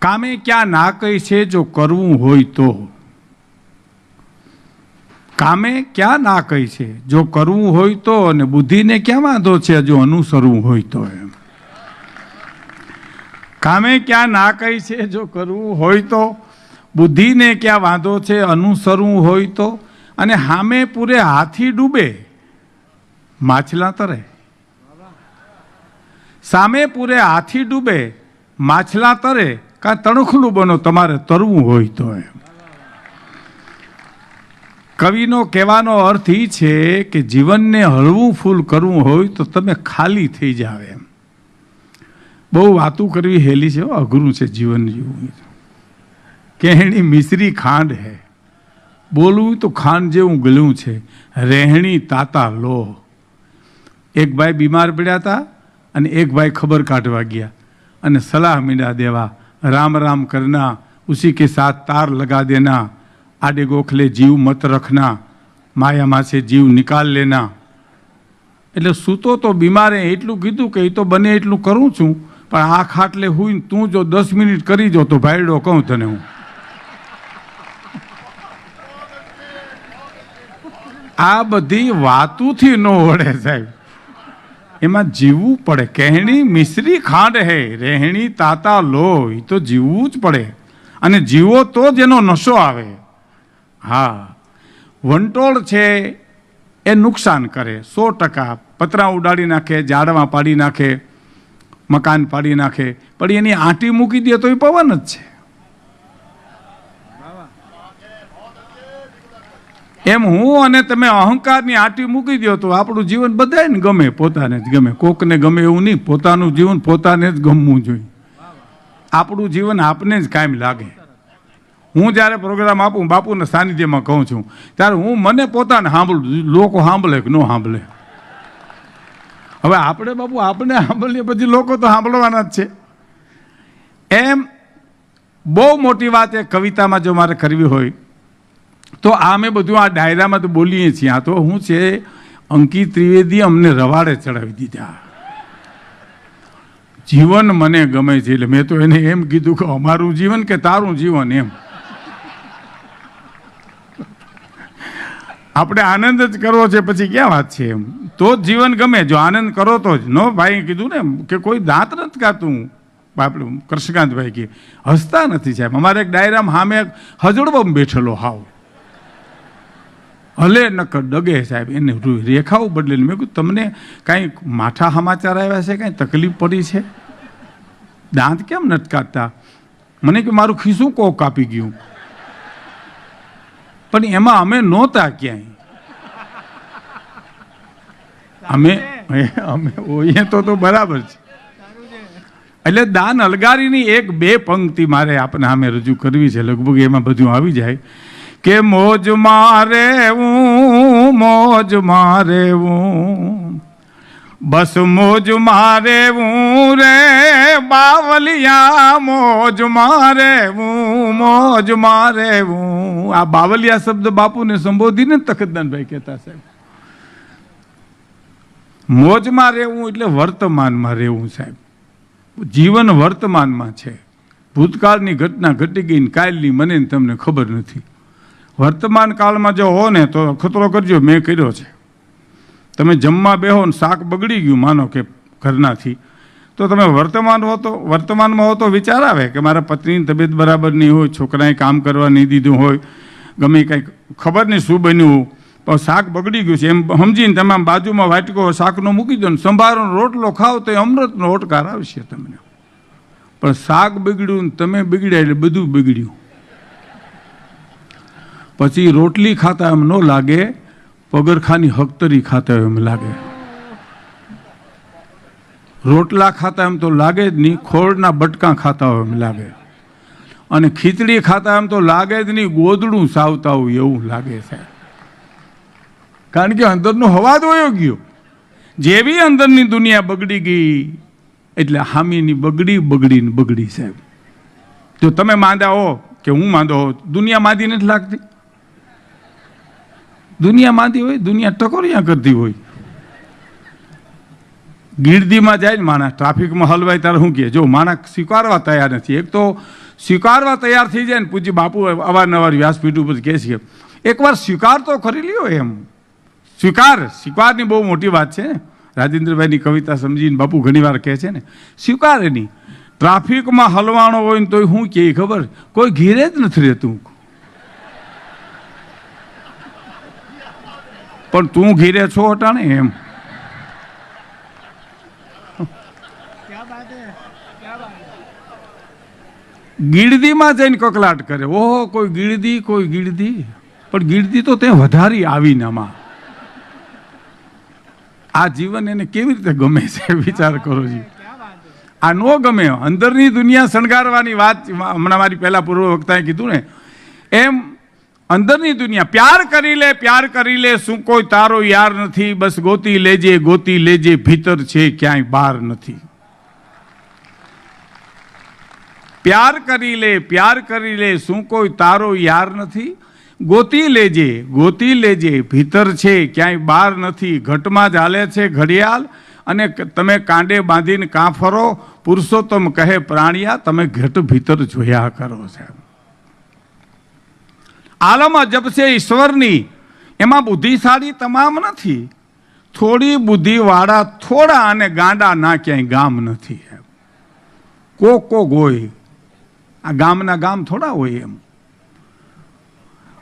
કામે ક્યાં ના કહી છે જો કરવું હોય તો. કામે ક્યાં ના કહી છે જો કરવું હોય તો, અને બુદ્ધિને ક્યાં વાંધો છે જો અનુસરવું હોય તો. એમ કામે ક્યાં ના કહી છે જો કરવું હોય તો, બુદ્ધિને ક્યાં વાંધો છે અનુસરવું હોય તો. અને હામે પૂરે હાથી ડૂબે માછલા તરે. સામે પૂરે હાથી ડૂબે માછલા તરે, કાં તણખલું બનો તમારે તરવું હોય તો. એમ કવિનો કહેવાનો અર્થ એ છે કે જીવનને હળવું ફૂલ કરવું હોય તો તમે ખાલી થઈ જાવ. એમ બહુ વાતું કરવી હેલી છે, અઘરું છે જીવન જીવવું. કહેણી મિશ્રી ખાંડ હે, બોલવું તો ખાંડ જેવું ગળ્યું છે, રહેણી તાતા લો. એક ભાઈ બીમાર પડ્યા હતા અને એક ભાઈ ખબર કાઢવા ગયા અને સલાહ મીંડા દેવા, રામ રામ કરના ઉसी के साथ तार लगा देना, आडे गोखले जीव मत रखना, माया में से जीव निकाल लेना. એટલે સૂતો તો બીમારે એટલું કીધું કે એ તો બને એટલું કરું છું, પણ આ ખાટલે હુઈને તું જો 10 મિનિટ કરી જો તો ભાઈડો કહું તને હું. આ બધી વાતુથી ન વળે સાહેબ, એમાં જીવવું પડે. કહેણી મિશ્રી ખાંડ હે, રહેણી તાતા લો. એ તો જીવવું જ પડે, અને જીવો તો જ એનો નશો આવે. હા, વંટોળ છે એ નુકસાન કરે 100%. પતરા ઉડાડી નાખે, ઝાડમાં પાડી નાખે, મકાન પાડી નાખે, પણ એની આંટી મૂકી દે તો એ પવન જ છે. એમ હું અને તમે અહંકારની આંટી મૂકી દો તો આપણું જીવન બધાને ગમે, પોતાને જ ગમે. કોકને ગમે એવું નહીં, પોતાનું જીવન પોતાને જ ગમવું જોઈએ. આપણું જીવન આપને જ કાયમ લાગે. હું જ્યારે પ્રોગ્રામ આપું, બાપુના સાનિધ્યમાં કહું છું, ત્યારે હું મને પોતાને સાંભળું, લોકો સાંભળે કે ન સાંભળે. હવે આપણે બાપુ આપણે સાંભળીએ પછી લોકો તો સાંભળવાના જ છે. એમ બહુ મોટી વાત એ કવિતામાં જો મારે કરવી હોય તો આ મેં બધું આ ડાયરામાં તો બોલીએ છીએ. આ તો હું છે અંકિત ત્રિવેદી અમને રવાડે ચડાવી દીધા. જીવન મને ગમે છે એટલે મેં તો એને એમ કીધું કે અમારું જીવન કે તારું જીવન. એમ આપણે આનંદ જ કરવો છે, પછી ક્યાં વાત છે. એમ તો જ જીવન ગમે, જો આનંદ કરો તો જ. નો ભાઈ કીધું ને કે કોઈ દાંત નથી કાતું, આપણે કૃષ્ણકાંતભાઈ કે હસતા નથી સાહેબ. અમારે એક ડાયરામાં સામે હજડબમ બેઠેલો હાવ હલે નકર ડગે સાહેબ, એને રેખાઓ બદલે. મેં કીધું તમને કાંઈ માઠા સમાચાર આવ્યા છે, કાંઈ તકલીફ પડી છે, દાંત કેમ નથી કાઢતા? મને કે મારું ખિસ્સું કોક કાપી ગયું. પણ એમાં અમે નહોતા ક્યાંય, અમે હોઈએ તો બરાબર છે. એટલે દાન અલગારીની 1-2 પંક્તિ મારે આપણે સામે રજૂ કરવી છે, લગભગ એમાં બધું આવી જાય. કે મોજ મારે હું, મોજ મારે હું, બસ મોજ મારે હું રે બાવલિયા, મોજ મારે હું, મોજ મારે હું. આ બાવલિયા શબ્દ બાપુને સંબોધીને તખતદાનભાઈ કહેતા સાહેબ. મોજમાં રહેવું એટલે વર્તમાનમાં રહેવું સાહેબ. જીવન વર્તમાનમાં છે. ભૂતકાળની ઘટના ઘટી ગઈ, કાલની મને તમને ખબર નથી. વર્તમાન કાળમાં જો હો ને તો ખતરો કરજો, મેં કર્યો છે. તમે જમવા બેહો ને શાક બગડી ગયું માનો કે ઘરનાથી, તો તમે વર્તમાનમાં હો તો વિચાર આવે કે મારા પત્નીની તબિયત બરાબર નહીં હોય, છોકરાએ કામ કરવા નહીં દીધું હોય, ગમે કંઈક ખબર નહીં શું બન્યું, પણ શાક બગડી ગયું છે એમ સમજીને તમે આમ બાજુમાં વાટકો શાકનો મૂકી દો ને સંભારો રોટલો ખાઓ તો એ અમૃતનો ઓટકાર આવશે તમને. પણ શાક બગડ્યું ને તમે બગડ્યા એટલે બધું બગડ્યું. પછી રોટલી ખાતા એમ ન લાગે, પગરખાની હકતરી ખાતા એમ લાગે. રોટલા ખાતા એમ તો લાગે જ નહીં, ખોળના બટકા ખાતા હોય એમ લાગે. અને ખીચડી ખાતા એમ તો લાગે જ નહીં, ગોદડું સાવતા હોય એવું લાગે છે. કારણ કે અંદરનો હવા જ વયો ગયો. જેવી અંદરની દુનિયા બગડી ગઈ એટલે હામીની બગડીને બગડી સાહેબ. જો તમે માંદા હો કે હું માંદો હો, દુનિયા માંદી નથી લાગતી? દુનિયા માંદી હોય, દુનિયા ટકોરિયા કરતી હોય. ગીરદીમાં જાય ને માણસ, ટ્રાફિકમાં હલવાય ત્યારે શું કહે, જો માણસ સ્વીકારવા તૈયાર નથી. એક તો સ્વીકારવા તૈયાર થઈ જાય ને, પૂજ્ય બાપુ અવારનવાર વ્યાસપીઠ ઉપર કહે છે, એકવાર સ્વીકાર તો કરી લ્યો. એમ સ્વીકારની બહુ મોટી વાત છે. રાજેન્દ્રભાઈની કવિતા સમજીને બાપુ ઘણીવાર કહે છે ને, સ્વીકાર નહીં. ટ્રાફિકમાં હલવાણો હોય ને તોય શું કહે ખબર, કોઈ ઘીરે જ નથી રહેતું, પણ તું ઘીરે છો અટાણે. એમ ગીરદીમાં જઈને કકલાટ કરે, ઓહો કોઈ ગીરદી, કોઈ ગીરદી. પણ ગીરદી તો તે વધારી આવીને આમાં. આ જીવન એને કેવી રીતે ગમે છે વિચાર કરો જી. આ નો ગમે. અંદરની દુનિયા શણગારવાની વાત હમણાં મારી પહેલા પૂર્વ વક્તાએ કીધું ને એમ, અંદરની દુનિયા પ્યાર કરી લે, શું કોઈ તારો યાર નથી, બસ ગોતી લેજે ભીતર છે ક્યાંય બહાર નથી. પ્યાર કરી લે, શું કોઈ તારો યાર નથી, ગોતી લેજે ભીતર છે ક્યાંય બહાર નથી. ઘટમાં ચાલે છે ઘડિયાળ અને તમે કાંડે બાંધીને કાં ફરો, પુરુષોત્તમ કહે પ્રાણિયા તમે ઘટ ભીતર જોયા કરો. છે આલમ અજબ છે ઈશ્વરની, એમાં બુદ્ધિશાળી તમામ નથી, થોડી બુદ્ધિવાળા થોડા અને ગાંડા ના ક્યાંય ગામ નથી. કોક હોય, આ ગામના ગામ થોડા હોય. એમ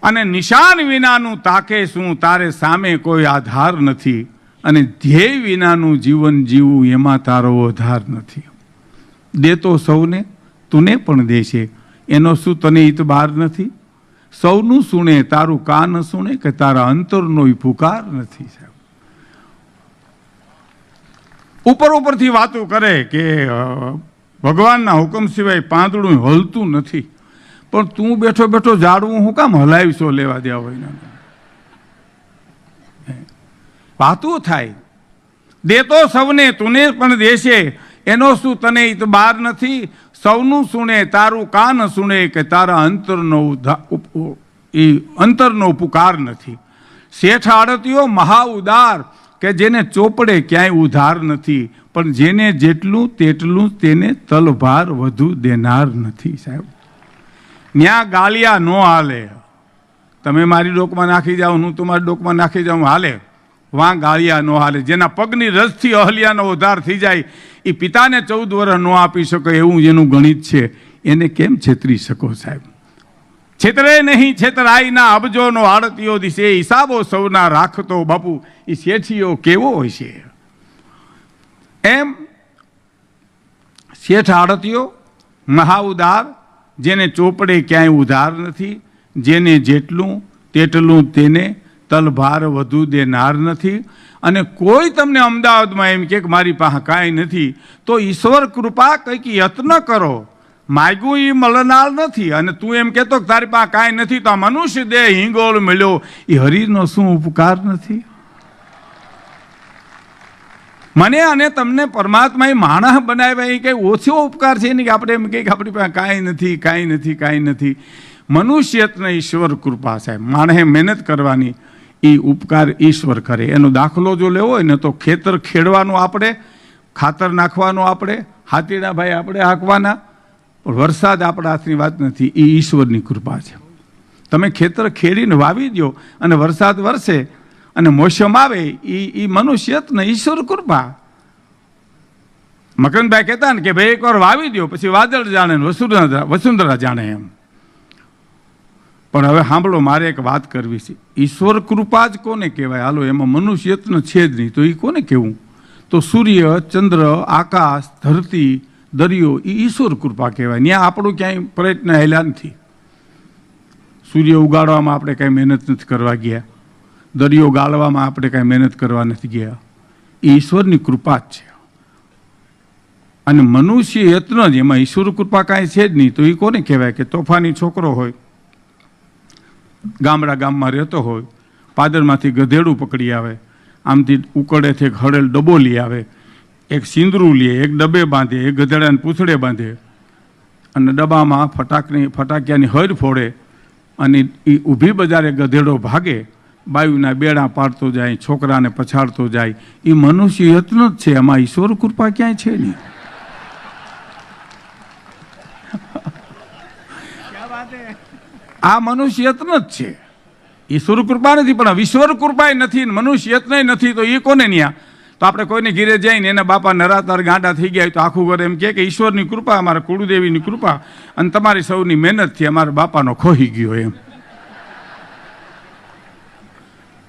અને નિશાન વિનાનું તાકે શું, તારે સામે કોઈ આધાર નથી, અને ધ્યેય વિનાનું જીવન જીવવું એમાં તારો આધાર નથી. દેતો સૌને તુને પણ દેશે, એનો શું તને ઈતબાર નથી. સૌનું સુણે તારું કાન સુણે, કે તારા અંતરનો પુકાર નથી. સાહેબ ઉપરથી વાતો કરે કે ભગવાનના હુકમ સિવાય પાંદડું હલતું નથી, પણ તું બેઠો ઝાડવું હું કામ હલાવીશો લેવા દેવા હોય. વાતો થાય. દેતો સૌને તુને પણ દેશે, એનો શું તને ઈતબાર નથી. સૌનું સુણે તારું કાન સુણે, કે તારા અંતરનો પુકાર નથી. શેઠ આડતીઓ મહા ઉદાર, કે જેને ચોપડે ક્યાંય ઉધાર નથી, પણ જેને જેટલું તેટલું તેને તલભાર વધુ દેનાર નથી. સાહેબ ન્યા ગાલિયા નો હાલે. તમે મારી ડોકમાં નાખી જાઓ, હું તમારી ડોકમાં નાખી જાઉં હાલે, વાં ગાળિયા નો હાલે. જેના પગની રસથી અહલ્યાનો ઉદ્ધાર થઈ જાય, એ પિતાને 14 વર્ષ ન આપી શકે એવું જેનું ગણિત છે, એને કેમ છેતરી શકો. સાહેબ છેતરે નહીં છેતરાઈના અબજોનો આડતીઓ દિશે, હિસાબો સૌના રાખતો બાપુ એ શેઠિયો કેવો હોય છે. એમ શેઠ આડતીઓ મહા ઉદાર, જેને ચોપડે ક્યાંય ઉધાર નથી, જેને જેટલું તેટલું તેને તલભાર વધુ દેનાર નથી. અને કોઈ તમને અમદાવાદમાં એમ કે મારી પાસે કાંઈ નથી, તો ઈશ્વર કૃપા કંઈક યત્ન કરો, માગ્યું એ મળનાર નથી. અને તું એમ કહેતો કે તારી પાસે કાંઈ નથી, તો આ મનુષ્ય દેહ હિંગોળ મળ્યો, એ હરિનો શું ઉપકાર નથી. મને અને તમને પરમાત્માએ માણસ બનાવ્યા એ કંઈ ઓછો ઉપકાર છે નહીં કે આપણે એમ કહીએ કે આપણી પાસે કાંઈ નથી. મનુષ્યને ઈશ્વર કૃપા. સાહેબ માણસે મહેનત કરવાની, એ ઉપકાર ઈશ્વર કરે. એનો દાખલો જો લેવો હોય ને તો ખેતર ખેડવાનું આપણે, ખાતર નાખવાનું આપણે, હાથીના ભાઈ આપણે હાંકવાના, પણ વરસાદ આપણા હાથની વાત નથી, એ ઈશ્વરની કૃપા છે. તમે ખેતર ખેડીને વાવી દો અને વરસાદ વરસે અને મોસમ આવે, એ મનુષ્યને ઈશ્વર કૃપા. મકનભાઈ કહેતા ને કે ભાઈ એકવાર વાવી દો, પછી વાદળ જાણે વસુંધરા જાણે. એમ પણ હવે સાંભળો, મારે એક વાત કરવી છે. ઈશ્વર કૃપા જ કોને કહેવાય? હાલો, એમાં મનુષ્યત્ન છે જ નહીં, તો એ કોને કહેવું? તો સૂર્ય, ચંદ્ર, આકાશ, ધરતી, દરિયો એ ઈશ્વર કૃપા કહેવાય. ત્યાં આપણું ક્યાંય પ્રયત્ન હેલા નથી. સૂર્ય ઉગાડવામાં આપણે કાંઈ મહેનત નથી કરવા ગયા, દરિયો ગાળવામાં આપણે કાંઈ મહેનત કરવા નથી ગયા. એ ઈશ્વરની કૃપા જ છે. અને મનુષ્ય યત્ન જ, એમાં ઈશ્વર કૃપા કાંઈ છે જ નહીં, તો એ કોને કહેવાય? કે તોફાની છોકરો હોય, ગામમાં રહેતો હોય, પાદરમાંથી ગધેડું પકડી આવે, આમથી ઉકળેથી એક હળેલ ડબ્બો લઈ આવે, એક સિંદરું લે, એક ડબ્બે બાંધે, એક ગધેડાને પૂંછડે બાંધે, અને ડબ્બામાં ફટાકિયાની હર ફોડે, અને એ ઊભી બજારે ગધેડો ભાગે બાયુના બેડા પાડતો જાય, છોકરાને પછાડતો જાય, એ મનુષ્ય યત્ન જ છે. એમાં ઈશ્વર કૃપા ક્યાંય છે નહીં. આ મનુષ્ય યત્ન જ છે, ઈશ્વર કૃપા નથી. પણ ઈશ્વર કૃપા નથી, મનુષ્ય યત્ન નથી, તો એ કોને ન્યા? તો આપણે કોઈને ઘીરે જઈને એના બાપા નરાતાર ગાંડા થઈ ગયા તો આખું ઘર એમ કે ઈશ્વરની કૃપા, અમારા કુળદેવીની કૃપા અને તમારી સૌની મહેનતથી અમારા બાપાનો ખોઈ ગયો. એમ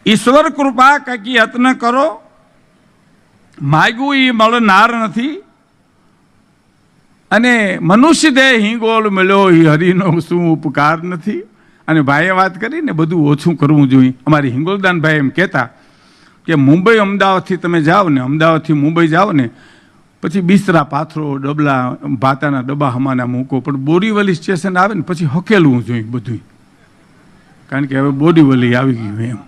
ઈશ્વર કૃપા કંઈક યત્ન કરો, માગ્યું એ મળનાર નથી. અને મનુષ્ય દેહ હિંગોળ મળ્યો એ હરિનો શું ઉપકાર નથી. અને ભાઈએ વાત કરીને બધું ઓછું કરવું જોઈએ. અમારી હિંગોળદાન ભાઈ એમ કહેતા કે મુંબઈ અમદાવાદથી તમે જાઓ ને, અમદાવાદથી મુંબઈ જાઓ ને, પછી બિસ્તરા પાથરો, ડબલા ભાતાના ડબ્બા હમાના મૂકો, પણ બોરીવલી સ્ટેશન આવે ને પછી હકેલવું જોઈએ બધું, કારણ કે હવે બોરીવલી આવી ગયું.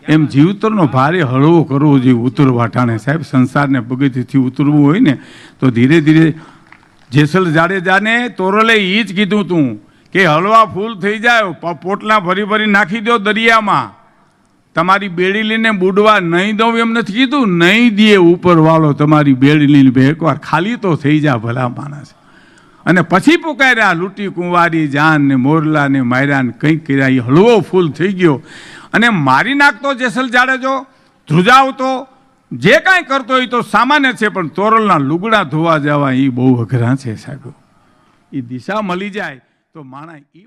એમ જીવતરનો ભારે હળવો કરવો જોઈએ ઉતરવા ટાણે. સાહેબ, સંસારને પગથિયેથી ઉતરવું હોય ને તો ધીરે ધીરે. જેસલ જાડેજાને તોરલે એ જ કીધું તું કે હળવા ફૂલ થઈ જાય, પોટલા ભરી ભરી નાખી દો દરિયામાં, તમારી બેડી લઈને બુડવા નહીં દઉં એમ નથી કીધું. નહીં દે ઉપર વાળો તમારી બેડી લઈને એકવાર ખાલી તો થઈ જા ભલા માણસ. અને પછી પુકાર્યા લૂંટી કુંવારી જાન ને મોરલા ને માર્યા ને કંઈક કર્યા. એ હળવો ફૂલ થઈ ગયો અને મારી નાખતો જેસલ જાડેજો, ધ્રુજાવતો, જે કાંઈ કરતો એ તો સામાન્ય છે, પણ તોરલના લુગડા ધોવા જવા એ બહુ અઘરા છે સાહેબ. એ દિશા મળી જાય તો માણા એ